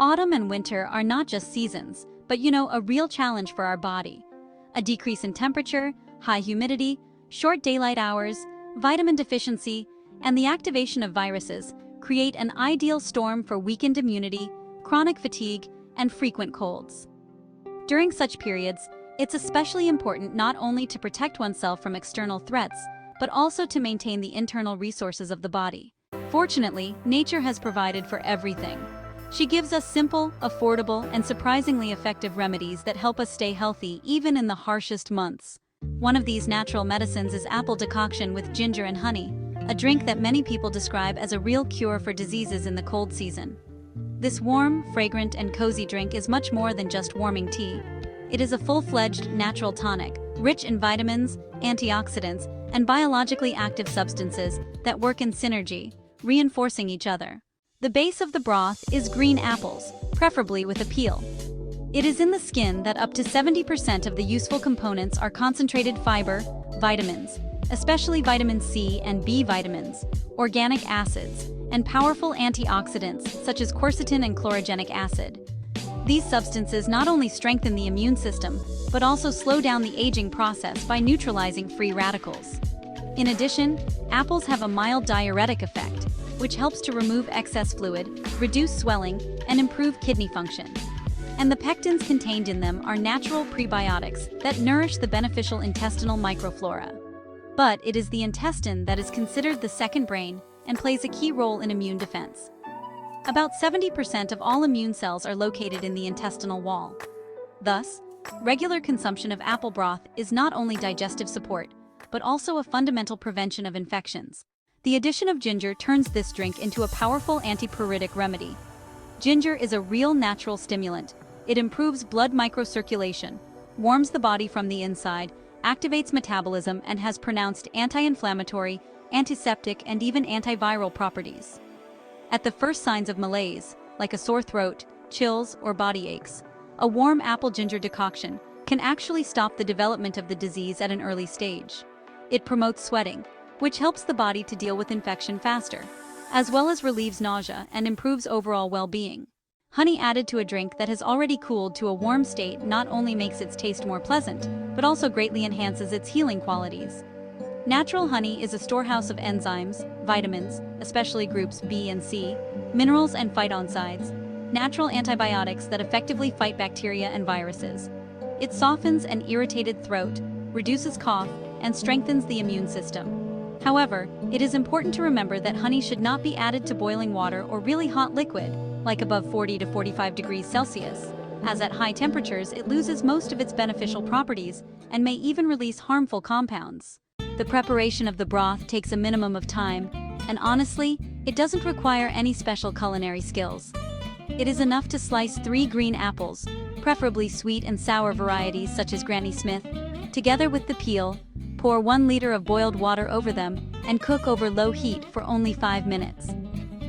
Autumn and winter are not just seasons, but a real challenge for our body. A decrease in temperature, high humidity, short daylight hours, vitamin deficiency, and the activation of viruses create an ideal storm for weakened immunity, chronic fatigue, and frequent colds. During such periods, it's especially important not only to protect oneself from external threats, but also to maintain the internal resources of the body. Fortunately, nature has provided for everything. She gives us simple, affordable, and surprisingly effective remedies that help us stay healthy even in the harshest months. One of these natural medicines is apple decoction with ginger and honey, a drink that many people describe as a real cure for diseases in the cold season. This warm, fragrant, and cozy drink is much more than just warming tea. It is a full-fledged natural tonic, rich in vitamins, antioxidants, and biologically active substances that work in synergy, reinforcing each other. The base of the broth is green apples, preferably with a peel. It is in the skin that up to 70% of the useful components are concentrated fiber, vitamins, especially vitamin C and B vitamins, organic acids, and powerful antioxidants such as quercetin and chlorogenic acid. These substances not only strengthen the immune system, but also slow down the aging process by neutralizing free radicals. In addition, apples have a mild diuretic effect, which helps to remove excess fluid, reduce swelling, and improve kidney function. And the pectins contained in them are natural prebiotics that nourish the beneficial intestinal microflora. But it is the intestine that is considered the second brain and plays a key role in immune defense. About 70% of all immune cells are located in the intestinal wall. Thus, regular consumption of apple broth is not only digestive support, but also a fundamental prevention of infections. The addition of ginger turns this drink into a powerful antipruritic remedy. Ginger is a real natural stimulant. It improves blood microcirculation, warms the body from the inside, activates metabolism, and has pronounced anti-inflammatory, antiseptic, and even antiviral properties. At the first signs of malaise, like a sore throat, chills, or body aches, a warm apple ginger decoction can actually stop the development of the disease at an early stage. It promotes sweating, which helps the body to deal with infection faster, as well as relieves nausea and improves overall well-being. Honey added to a drink that has already cooled to a warm state not only makes its taste more pleasant, but also greatly enhances its healing qualities. Natural honey is a storehouse of enzymes, vitamins, especially groups B and C, minerals and phytoncides, natural antibiotics that effectively fight bacteria and viruses. It softens an irritated throat, reduces cough, and strengthens the immune system. However, it is important to remember that honey should not be added to boiling water or really hot liquid, like above 40 to 45 degrees Celsius, as at high temperatures it loses most of its beneficial properties and may even release harmful compounds. The preparation of the broth takes a minimum of time, and honestly, it doesn't require any special culinary skills. It is enough to slice 3 green apples, preferably sweet and sour varieties such as Granny Smith, together with the peel, pour 1 liter of boiled water over them, and cook over low heat for only 5 minutes.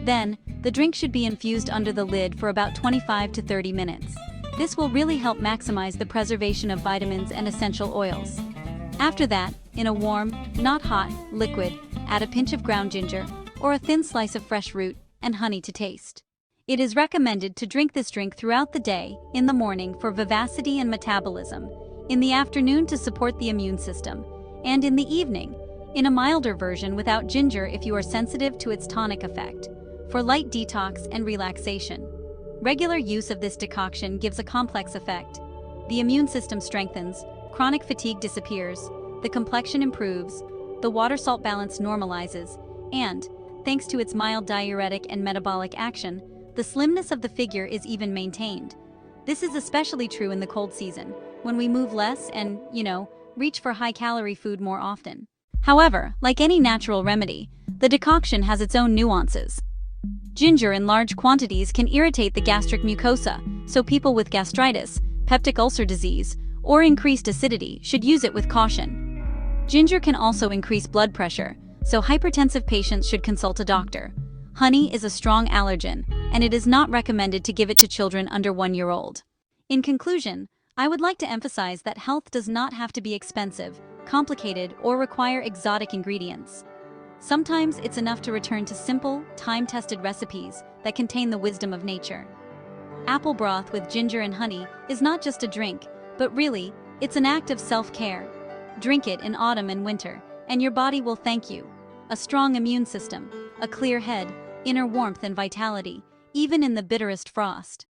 Then, the drink should be infused under the lid for about 25 to 30 minutes. This will really help maximize the preservation of vitamins and essential oils. After that, in a warm, not hot, liquid, add a pinch of ground ginger, or a thin slice of fresh root, and honey to taste. It is recommended to drink this drink throughout the day, in the morning for vivacity and metabolism, in the afternoon to support the immune system, and in the evening, in a milder version without ginger if you are sensitive to its tonic effect, for light detox and relaxation. Regular use of this decoction gives a complex effect. The immune system strengthens, chronic fatigue disappears, the complexion improves, the water-salt balance normalizes, and, thanks to its mild diuretic and metabolic action, the slimness of the figure is even maintained. This is especially true in the cold season, when we move less and, reach for high-calorie food more often. However, like any natural remedy, the decoction has its own nuances. Ginger in large quantities can irritate the gastric mucosa, so people with gastritis, peptic ulcer disease, or increased acidity should use it with caution. Ginger can also increase blood pressure, so hypertensive patients should consult a doctor. Honey is a strong allergen, and it is not recommended to give it to children under 1 year old. In conclusion, I would like to emphasize that health does not have to be expensive, complicated, or require exotic ingredients. Sometimes it's enough to return to simple, time-tested recipes that contain the wisdom of nature. Apple broth with ginger and honey is not just a drink, but really, it's an act of self-care. Drink it in autumn and winter, and your body will thank you. A strong immune system, a clear head, inner warmth and vitality, even in the bitterest frost.